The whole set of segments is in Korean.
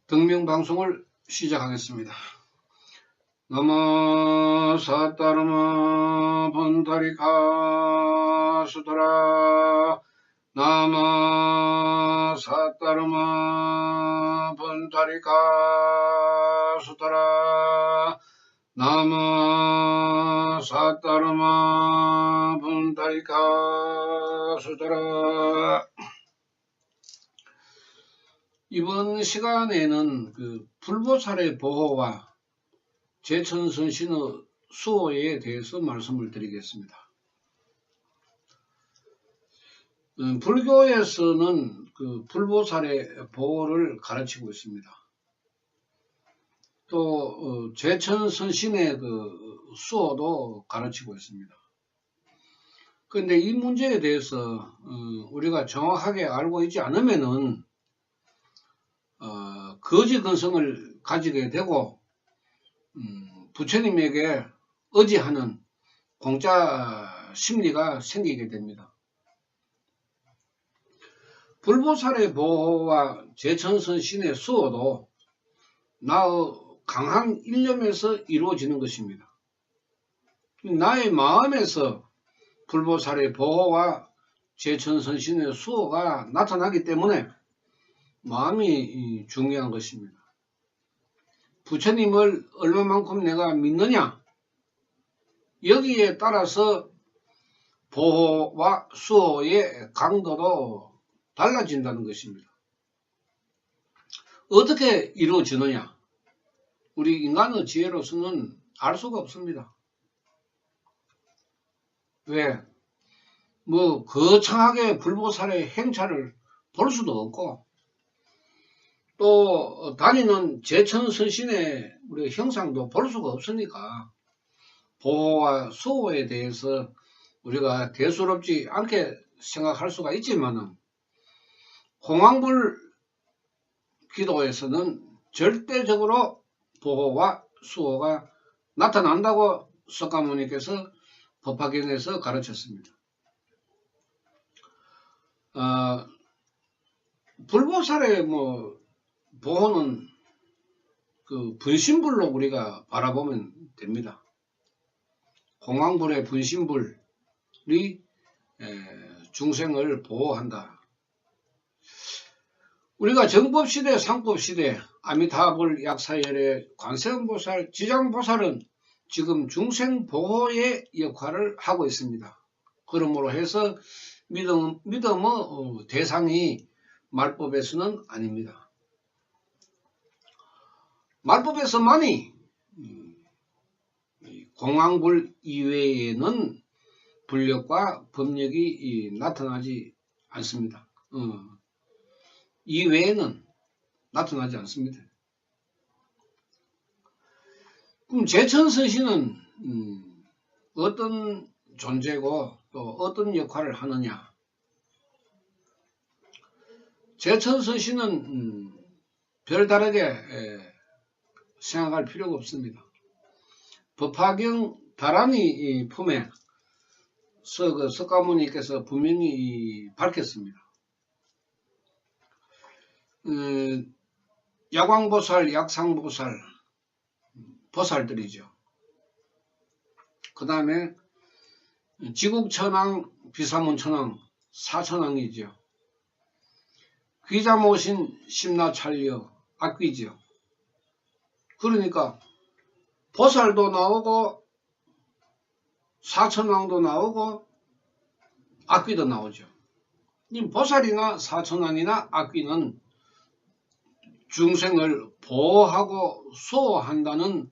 등명방송을 시작하겠습니다. 나무 사따르마 번다리 가수더라. 나무 사따르마 번다리 가수더라. 나무 사따르마 번다리 가수더라. 이번 시간에는 불보살의 보호와 제천선신의 수호에 대해서 말씀을 드리겠습니다. 불교에서는 불보살의 보호를 가르치고 있습니다. 또 제천선신의 수호도 가르치고 있습니다. 그런데 이 문제에 대해서 우리가 정확하게 알고 있지 않으면은 거짓 근성을 가지게 되고 부처님에게 의지하는 공짜 심리가 생기게 됩니다. 불보살의 보호와 제천선신의 수호도 나의 강한 일념에서 이루어지는 것입니다. 나의 마음에서 불보살의 보호와 제천선신의 수호가 나타나기 때문에 마음이 중요한 것입니다. 부처님을 얼마만큼 내가 믿느냐, 여기에 따라서 보호와 수호의 강도도 달라진다는 것입니다. 어떻게 이루어지느냐, 우리 인간의 지혜로서는 알 수가 없습니다. 왜? 거창하게 불보살의 행차를 볼 수도 없고, 또 다니는 제천선신의 우리 형상도 볼 수가 없으니까 보호와 수호에 대해서 우리가 대수롭지 않게 생각할 수가 있지만은 홍황불 기도에서는 절대적으로 보호와 수호가 나타난다고 석가모니께서 법화경에서 가르쳤습니다. 불보살의 보호는 분신불로 우리가 바라보면 됩니다. 홍황불의 분신불이 중생을 보호한다. 우리가 정법시대, 상법시대, 아미타불, 약사열의 관세음보살, 지장보살은 지금 중생 보호의 역할을 하고 있습니다. 그러므로 해서 믿음의 대상이 말법에서는 아닙니다. 말법에서만이 홍황불 이외에는 불력과 법력이 나타나지 않습니다. 이외에는 나타나지 않습니다. 그럼 제천선신은 어떤 존재고 또 어떤 역할을 하느냐? 제천선신은 별다르게 생각할 필요가 없습니다. 법화경 다란이 품에 석가모니께서 분명히 밝혔습니다. 야광보살, 약상보살, 보살들이죠. 그 다음에 지국천왕, 비사문천왕, 사천왕이죠. 귀자모신, 심나찰려, 악귀죠. 그러니까 보살도 나오고 사천왕도 나오고 악귀도 나오죠. 이 보살이나 사천왕이나 악귀는 중생을 보호하고 수호한다는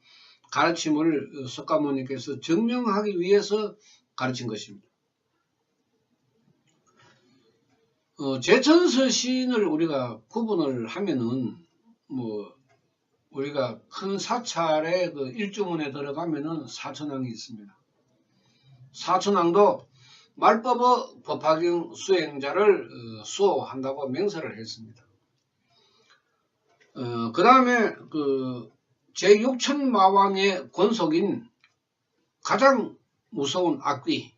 가르침을 석가모니께서 증명하기 위해서 가르친 것입니다. 제천선신을 우리가 구분을 하면은 우리가 큰 사찰의 일주문에 들어가면은 사천왕이 있습니다. 사천왕도 말법의 법화경 수행자를 수호한다고 맹세를 했습니다. 그 다음에 제6천마왕의 권속인 가장 무서운 악귀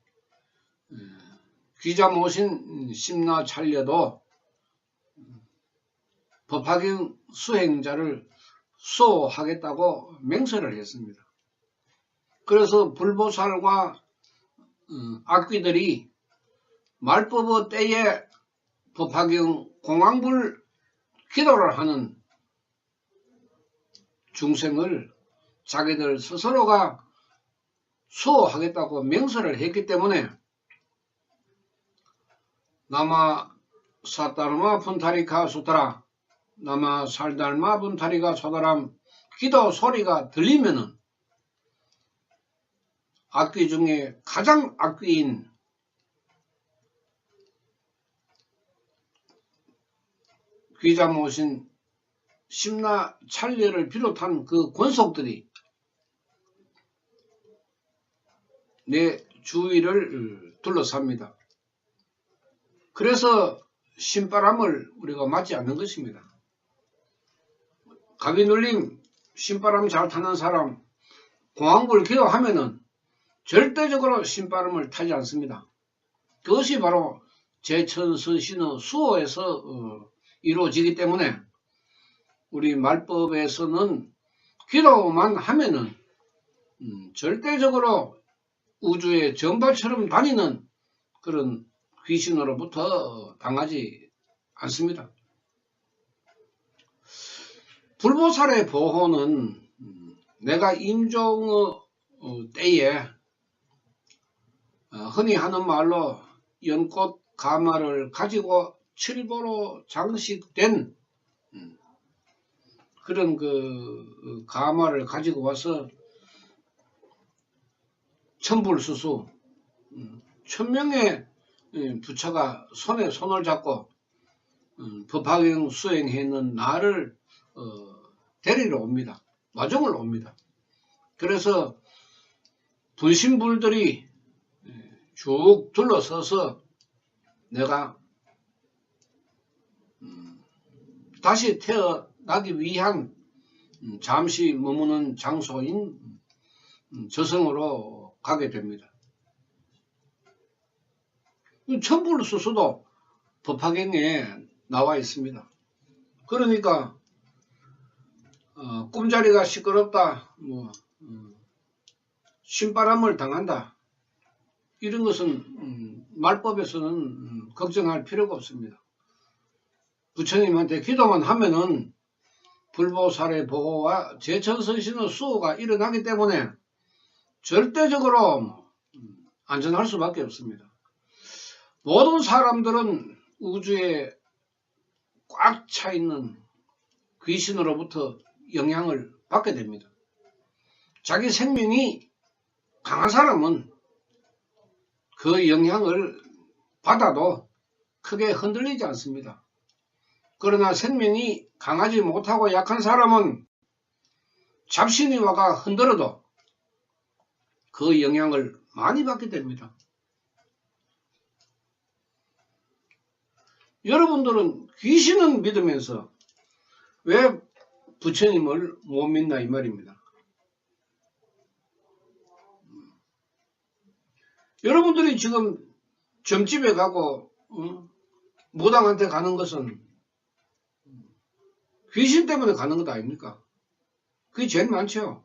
귀자 모신 심나찰려도 법화경 수행자를 수호하겠다고 맹세를 했습니다. 그래서 불보살과 악귀들이 말법의 때에 법화경 공황불 기도를 하는 중생을 자기들 스스로가 수호하겠다고 맹세를 했기 때문에 나마 사타르마 분타리카 수타라 나마 살달마 분타리가 소다람 기도 소리가 들리면은 악귀 중에 가장 악귀인 귀자 모신 심나 찰리를 비롯한 그 권속들이 내 주위를 둘러쌉니다. 그래서 신바람을 우리가 맞지 않는 것입니다. 가비눌림 신바람 잘 타는 사람 공황불 기도하면은 절대적으로 신바람을 타지 않습니다. 그것이 바로 제천선신의 수호에서 이루어지기 때문에 우리 말법에서는 기도만 하면은 절대적으로 우주의 전발처럼 다니는 그런 귀신으로부터 당하지 않습니다. 불보살의 보호는 내가 임종의 때에 흔히 하는 말로 연꽃 가마를 가지고 칠보로 장식된 그런 그 가마를 가지고 와서 천불수수 1000명의 부처가 손에 손을 잡고 법화경 수행하는 나를 데리러 옵니다. 마중을 옵니다. 그래서 분신불들이 쭉 둘러서서 내가 다시 태어나기 위한 잠시 머무는 장소인 저승으로 가게 됩니다. 천불수수도 법화경에 나와 있습니다. 그러니까 꿈자리가 시끄럽다, 신바람을 당한다, 이런 것은 말법에서는 걱정할 필요가 없습니다. 부처님한테 기도만 하면은 불보살의 보호와 제천선신의 수호가 일어나기 때문에 절대적으로 안전할 수밖에 없습니다. 모든 사람들은 우주에 꽉 차 있는 귀신으로부터 영향을 받게 됩니다. 자기 생명이 강한 사람은 그 영향을 받아도 크게 흔들리지 않습니다. 그러나 생명이 강하지 못하고 약한 사람은 잡신이 와가 흔들어도 그 영향을 많이 받게 됩니다. 여러분들은 귀신은 믿으면서 왜 부처님을 못 믿나 이 말입니다. 여러분들이 지금 점집에 가고 무당한테 가는 것은 귀신 때문에 가는 것 아닙니까? 그게 제일 많죠.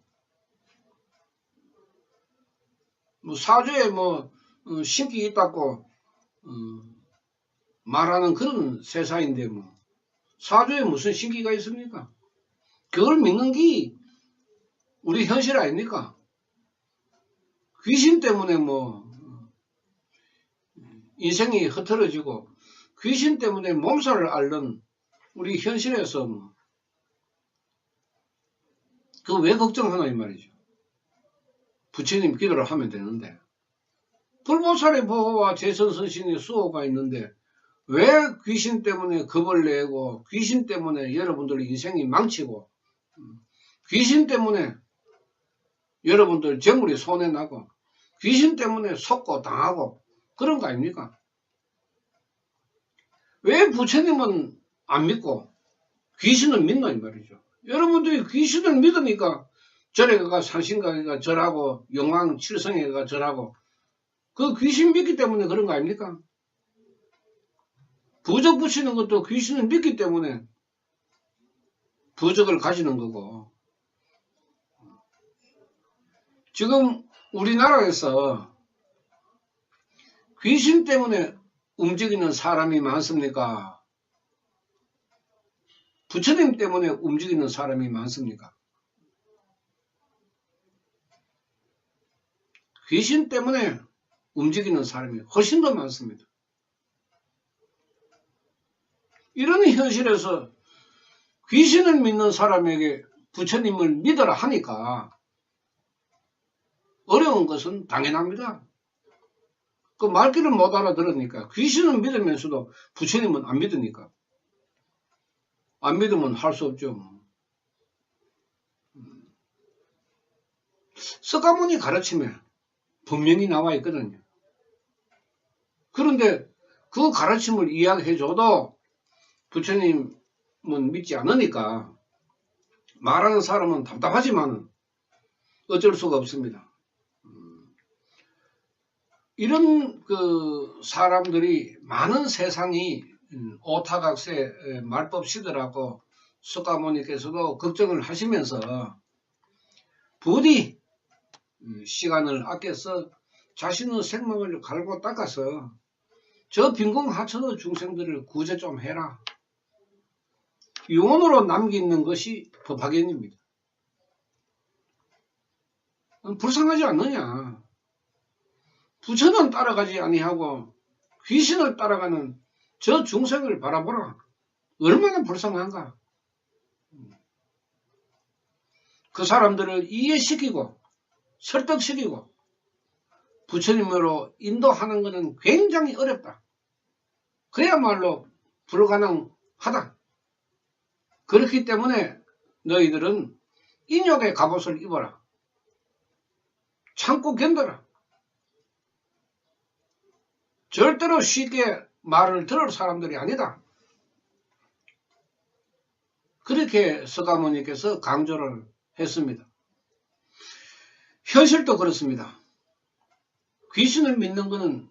사주에 신기 있다고 말하는 그런 세상인데 사주에 무슨 신기가 있습니까? 그걸 믿는 게 우리 현실 아닙니까? 귀신 때문에 인생이 흐트러지고 귀신 때문에 몸살을 앓는 우리 현실에서 그거 왜 걱정하나 이 말이죠. 부처님 기도를 하면 되는데 불보살의 보호와 제천선신의 수호가 있는데 왜 귀신 때문에 겁을 내고 귀신 때문에 여러분들 인생이 망치고 귀신 때문에 여러분들 재물이 손해나고 귀신 때문에 속고 당하고 그런 거 아닙니까? 왜 부처님은 안 믿고 귀신을 믿나 이 말이죠. 여러분들이 귀신을 믿으니까 절에 가 산신각에가 절하고 영왕 칠성에가 절하고 그 귀신 믿기 때문에 그런 거 아닙니까? 부적 붙이는 것도 귀신을 믿기 때문에 부적을 가지는 거고, 지금 우리나라에서 귀신 때문에 움직이는 사람이 많습니까? 부처님 때문에 움직이는 사람이 많습니까? 귀신 때문에 움직이는 사람이 훨씬 더 많습니다. 이런 현실에서 귀신을 믿는 사람에게 부처님을 믿어라 하니까 어려운 것은 당연합니다. 그 말귀를 못 알아들으니까, 귀신은 믿으면서도 부처님은 안 믿으니까. 안 믿으면 할 수 없죠. 석가모니 가르침에 분명히 나와 있거든요. 그런데 그 가르침을 이야기해줘도 부처님은 믿지 않으니까 말하는 사람은 답답하지만 어쩔 수가 없습니다. 이런 그 사람들이 많은 세상이 오타각세 말법 시들하고 석가모니께서도 걱정을 하시면서 부디 시간을 아껴서 자신의 생명을 갈고 닦아서 저 빈궁하천의 중생들을 구제 좀 해라. 유언으로 남기는 것이 법화경입니다. 불쌍하지 않느냐. 부처는 따라가지 아니하고 귀신을 따라가는 저 중생을 바라보라. 얼마나 불쌍한가. 그 사람들을 이해시키고 설득시키고 부처님으로 인도하는 것은 굉장히 어렵다. 그야말로 불가능하다. 그렇기 때문에 너희들은 인욕의 갑옷을 입어라. 참고 견뎌라. 절대로 쉽게 말을 들을 사람들이 아니다. 그렇게 석가모니께서 강조를 했습니다. 현실도 그렇습니다. 귀신을 믿는 것은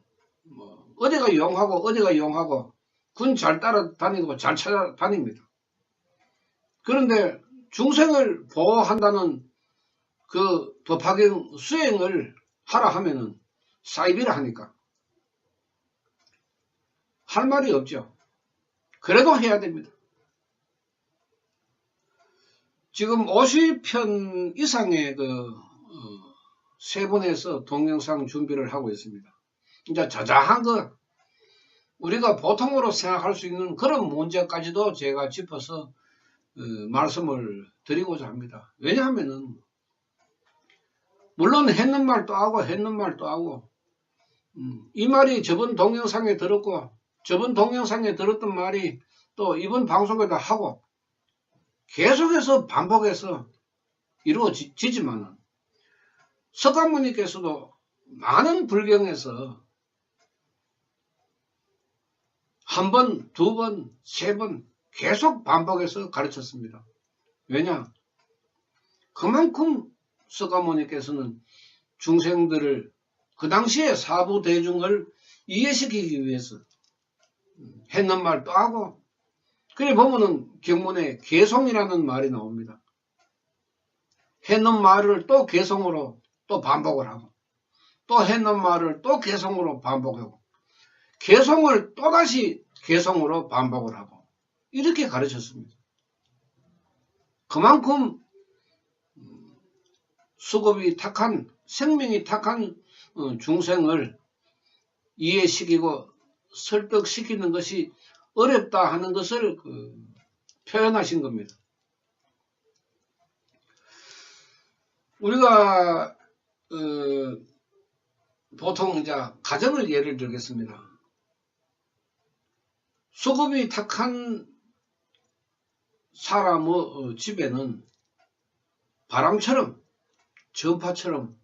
어디가 용하고 어디가 용하고 군 잘 따라다니고 잘 찾아다닙니다. 그런데 중생을 보호한다는 그 법화경 수행을 하라 하면은 사이비라 하니까 할 말이 없죠. 그래도 해야 됩니다. 지금 50편 이상의 세 분에서 동영상 준비를 하고 있습니다. 이제 자자한 거 우리가 보통으로 생각할 수 있는 그런 문제까지도 제가 짚어서 말씀을 드리고자 합니다. 왜냐하면은 물론 했는 말도 하고 했는 말도 하고 이 말이 저번 동영상에 들었고 저번 동영상에 들었던 말이 또 이번 방송에도 하고 계속해서 반복해서 이루어지지만 석가모니께서도 많은 불경에서 한 번, 두 번, 세 번 계속 반복해서 가르쳤습니다. 왜냐? 그만큼 석가모니께서는 중생들을 그 당시에 사부대중을 이해시키기 위해서 했는 말도 하고 그래 보면은 경문에 개송이라는 말이 나옵니다. 했는 말을 또 개송으로 또 반복을 하고 또 했는 말을 또 개송으로 반복하고 개송을 또다시 개송으로 반복을 하고 이렇게 가르쳤습니다. 그만큼 수급이 탁한 생명이 탁한 중생을 이해시키고 설득시키는 것이 어렵다 하는 것을 표현하신 겁니다. 우리가 보통 이제 가정을 예를 들겠습니다. 수급이 탁한 사람의 집에는 바람처럼 전파처럼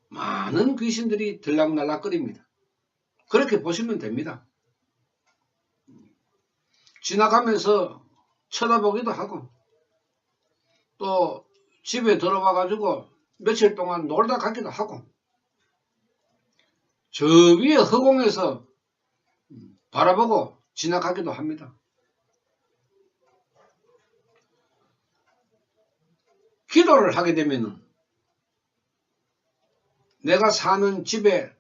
많은 귀신들이 들락날락거립니다. 그렇게 보시면 됩니다. 지나가면서 쳐다보기도 하고 또 집에 들어와 가지고 며칠 동안 놀다 가기도 하고 저 위에 허공에서 바라보고 지나가기도 합니다. 기도를 하게 되면은 내가 사는 집에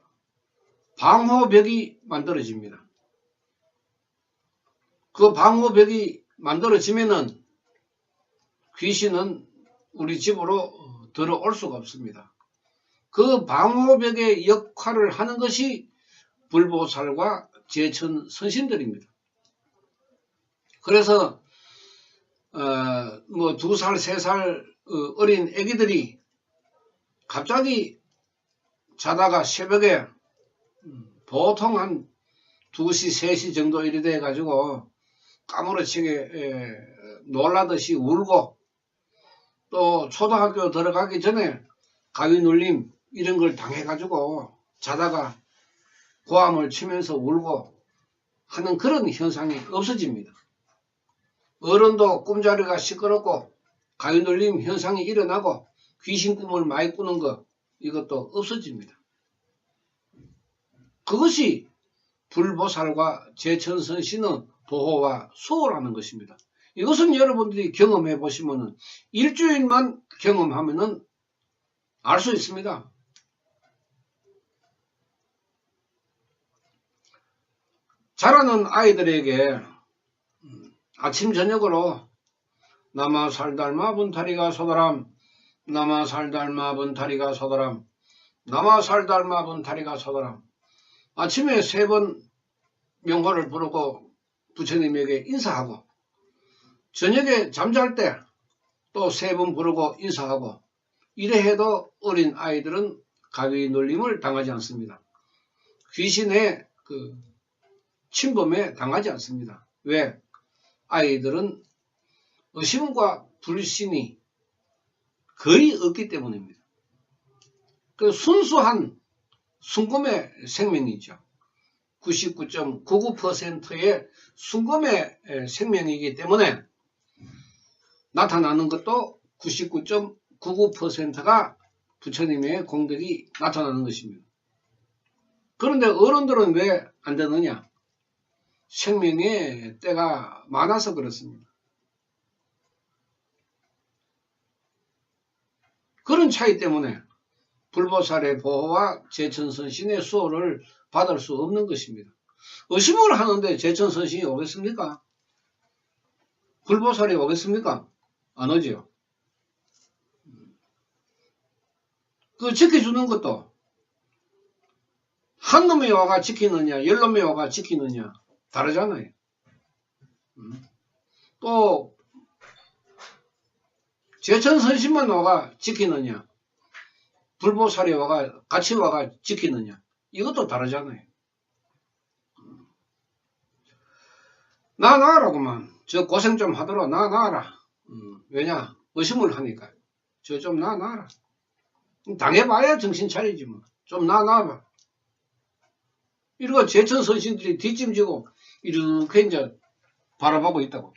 방호벽이 만들어집니다. 그 방호벽이 만들어지면은 귀신은 우리 집으로 들어올 수가 없습니다. 그 방호벽의 역할을 하는 것이 불보살과 제천 선신들입니다. 그래서 뭐 2살, 3살 어린 애기들이 갑자기 자다가 새벽에 보통 한 2시, 3시 정도 이래 돼 가지고 까무러치게 놀라듯이 울고, 또 초등학교 들어가기 전에 가위 눌림 이런 걸 당해 가지고 자다가 고함을 치면서 울고 하는 그런 현상이 없어집니다. 어른도 꿈자리가 시끄럽고 가위 눌림 현상이 일어나고 귀신 꿈을 많이 꾸는 것, 이것도 없어집니다. 그것이 불보살과 제천선신의 보호와 수호라는 것입니다. 이것은 여러분들이 경험해 보시면은 일주일만 경험하면은 알 수 있습니다. 자라는 아이들에게 아침 저녁으로 남아살달마 분타리가 서다람, 남아살달마 분타리가 서다람, 남아살달마 분타리가 서다람, 아침에 3번 명호를 부르고 부처님에게 인사하고, 저녁에 잠잘 때 또 3번 부르고 인사하고, 이래 해도 어린 아이들은 가위 눌림을 당하지 않습니다. 귀신의 침범에 당하지 않습니다. 왜? 아이들은 의심과 불신이 거의 없기 때문입니다. 그 순수한 순금의 생명이죠. 99.99%의 순금의 생명이기 때문에 나타나는 것도 99.99%가 부처님의 공덕이 나타나는 것입니다. 그런데 어른들은 왜 안 되느냐? 생명의 때가 많아서 그렇습니다. 그런 차이 때문에 불보살의 보호와 제천선신의 수호를 받을 수 없는 것입니다. 의심을 하는데 제천선신이 오겠습니까? 불보살이 오겠습니까? 안 오지요. 그 지켜주는 것도 한 놈이 와가 지키느냐, 10놈이 와가 지키느냐 다르잖아요. 또 제천선신만 와가 지키느냐, 불보살이 와가 같이 와가 지키느냐, 이것도 다르잖아요. 나 나라구만. 저 고생 좀 하더라. 나 나라. 왜냐? 의심을 하니까. 저 좀 나 나라. 당해봐야 정신 차리지 뭐. 좀 나 나봐. 이러고 제천선신들이 뒷짐지고 이렇게 이제 바라보고 있다고.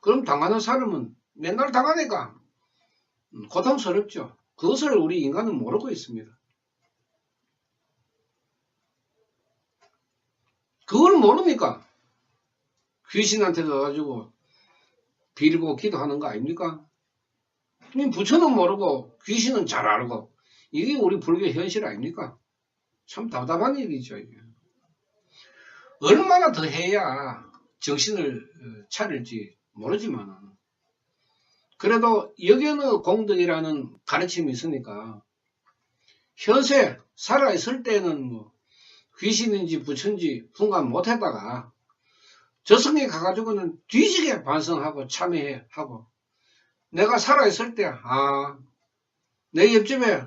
그럼 당하는 사람은 맨날 당하니까 고통스럽죠. 그것을 우리 인간은 모르고 있습니다. 그걸 모르니까 귀신한테 가가지고 빌고 기도하는 거 아닙니까? 부처는 모르고 귀신은 잘 알고, 이게 우리 불교 현실 아닙니까? 참 답답한 일이죠. 이게. 얼마나 더 해야 정신을 차릴지 모르지만, 그래도 역연의 공덕이라는 가르침이 있으니까 현세 살아있을 때는 뭐 귀신인지 부처인지 분간 못했다가 저승에 가가지고는 뒤지게 반성하고 참회하고, 내가 살아있을 때 내 옆집에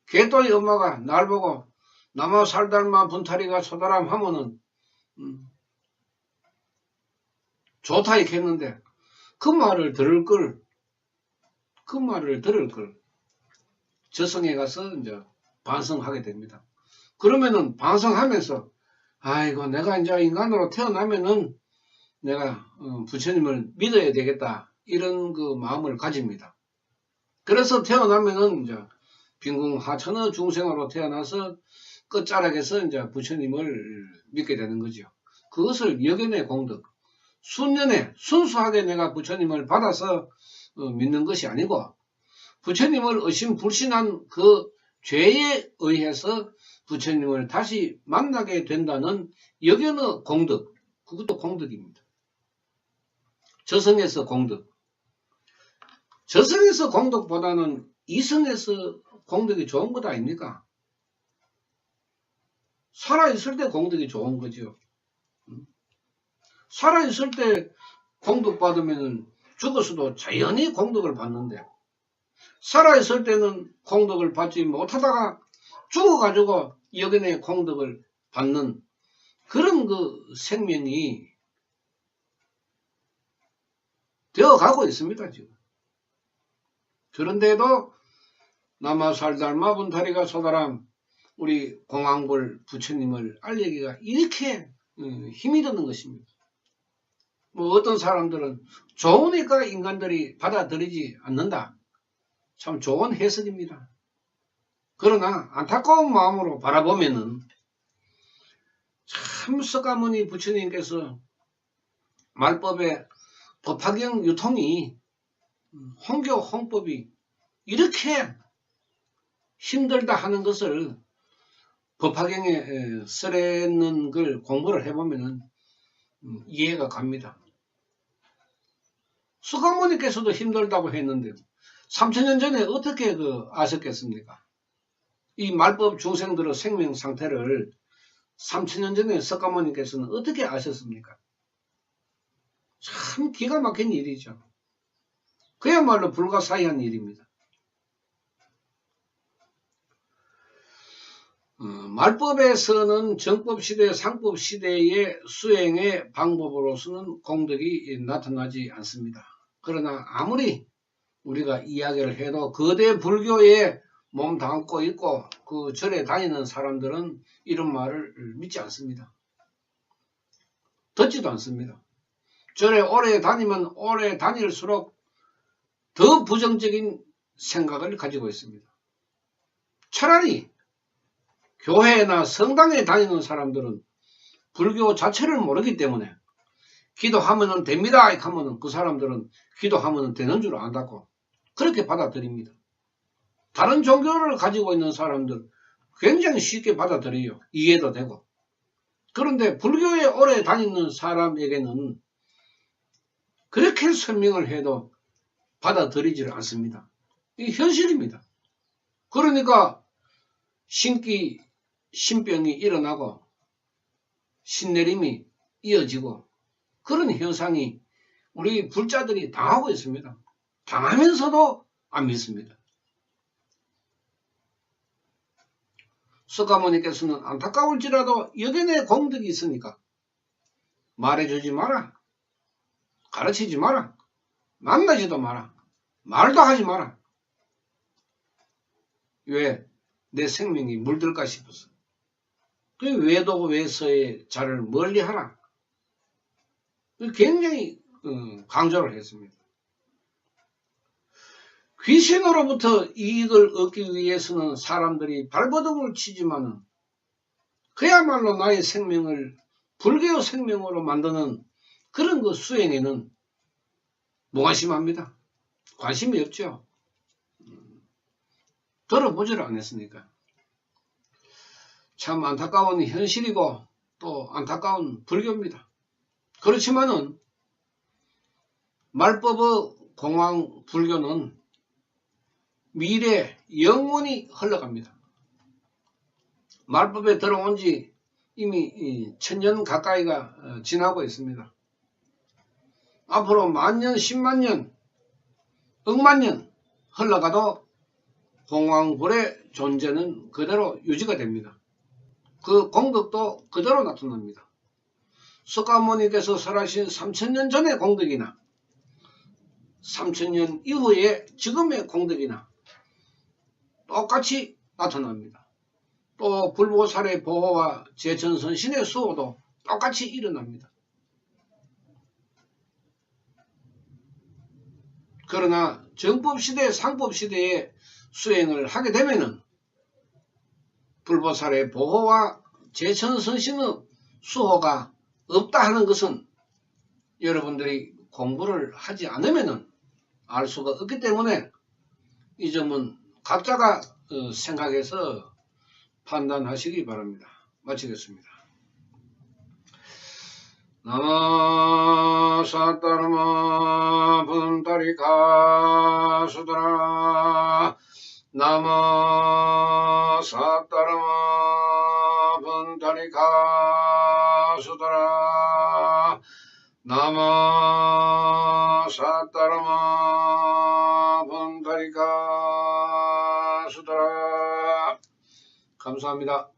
개또이 엄마가 날 보고 남아 살달마 분타리가 소다람 하면은 좋다 이렇게 했는데, 그 말을 들을 걸 저승에 가서 이제 반성하게 됩니다. 그러면은 반성하면서 아이고 내가 이제 인간으로 태어나면은 내가 부처님을 믿어야 되겠다, 이런 그 마음을 가집니다. 그래서 태어나면은 이제 빈궁하천의 중생으로 태어나서 끝자락에서 이제 부처님을 믿게 되는 거죠. 그것을 역연의 공덕, 순년에 순수하게 내가 부처님을 받아서 믿는 것이 아니고 부처님을 의심불신한 그 죄에 의해서 부처님을 다시 만나게 된다는 역연의 공덕, 그것도 공덕입니다. 저승에서 공덕. 저승에서 공덕보다는 이승에서 공덕이 좋은 것 아닙니까? 살아있을 때 공덕이 좋은 거죠. 살아있을 때 공덕 받으면 죽어서도 자연히 공덕을 받는데, 살아있을 때는 공덕을 받지 못하다가 죽어가지고 여기에 공덕을 받는 그런 그 생명이 되어가고 있습니다, 지금. 그런데도 남아살달 분다리가 소다람 우리 공황불 부처님을 알리기가 이렇게 힘이 드는 것입니다. 뭐 어떤 사람들은 좋으니까 인간들이 받아들이지 않는다. 참 좋은 해석입니다. 그러나 안타까운 마음으로 바라보면은 참 석가모니 부처님께서 말법의 법화경 유통이 홍교 홍법이 이렇게 힘들다 하는 것을 법화경에 써있는 걸 공부를 해보면은 이해가 갑니다. 석가모니께서도 힘들다고 했는데 3000년 전에 어떻게 아셨겠습니까? 이 말법 중생들의 생명 상태를 3000년 전에 석가모니께서는 어떻게 아셨습니까? 참 기가 막힌 일이죠. 그야말로 불가사의한 일입니다. 말법에서는 정법시대, 상법시대의 수행의 방법으로서는 공덕이 나타나지 않습니다. 그러나 아무리 우리가 이야기를 해도 거대 불교에 몸 담고 있고 그 절에 다니는 사람들은 이런 말을 믿지 않습니다. 듣지도 않습니다. 절에 오래 다니면 오래 다닐수록 더 부정적인 생각을 가지고 있습니다. 차라리 교회나 성당에 다니는 사람들은 불교 자체를 모르기 때문에 기도하면 됩니다 하면 그 사람들은 기도하면 되는 줄 안다고 그렇게 받아들입니다. 다른 종교를 가지고 있는 사람들 굉장히 쉽게 받아들여요. 이해도 되고. 그런데 불교에 오래 다니는 사람에게는 그렇게 설명을 해도 받아들이지를 않습니다. 이게 현실입니다. 그러니까 신병이 일어나고 신내림이 이어지고 그런 현상이 우리 불자들이 당하고 있습니다. 당하면서도 안 믿습니다. 석가모니께서는 안타까울지라도 여전히 공덕이 있으니까 말해주지 마라. 가르치지 마라. 만나지도 마라. 말도 하지 마라. 왜? 내 생명이 물들까 싶어서. 그 외도 외서의 자를 멀리하라. 굉장히 강조를 했습니다. 귀신으로부터 이익을 얻기 위해서는 사람들이 발버둥을 치지만 그야말로 나의 생명을 불교 생명으로 만드는 그런 그 수행에는 무관심합니다. 관심이 없죠. 들어보지를 않았으니까. 참 안타까운 현실이고 또 안타까운 불교입니다. 그렇지만은 말법의 공황 불교는 미래 영원히 흘러갑니다. 말법에 들어온 지 이미 1000년 가까이가 지나고 있습니다. 앞으로 만년, 10만년, 억만년 흘러가도 공황불의 존재는 그대로 유지가 됩니다. 그 공덕도 그대로 나타납니다. 석가모니께서 살아신 3000년 전의 공덕이나 3000년 이후의 지금의 공덕이나 똑같이 나타납니다. 또 불보살의 보호와 제천선신의 수호도 똑같이 일어납니다. 그러나 정법시대, 상법시대에 수행을 하게 되면은 불보살의 보호와 제천선신의 수호가 없다 하는 것은 여러분들이 공부를 하지 않으면은 알 수가 없기 때문에 이 점은 각자가 생각해서 판단하시기 바랍니다. 마치겠습니다. 나마 사따르마 분다리 가수더라 나마 사따르마 분다리 가수더라 나마 사따르마 분다리 가수더라. 감사합니다.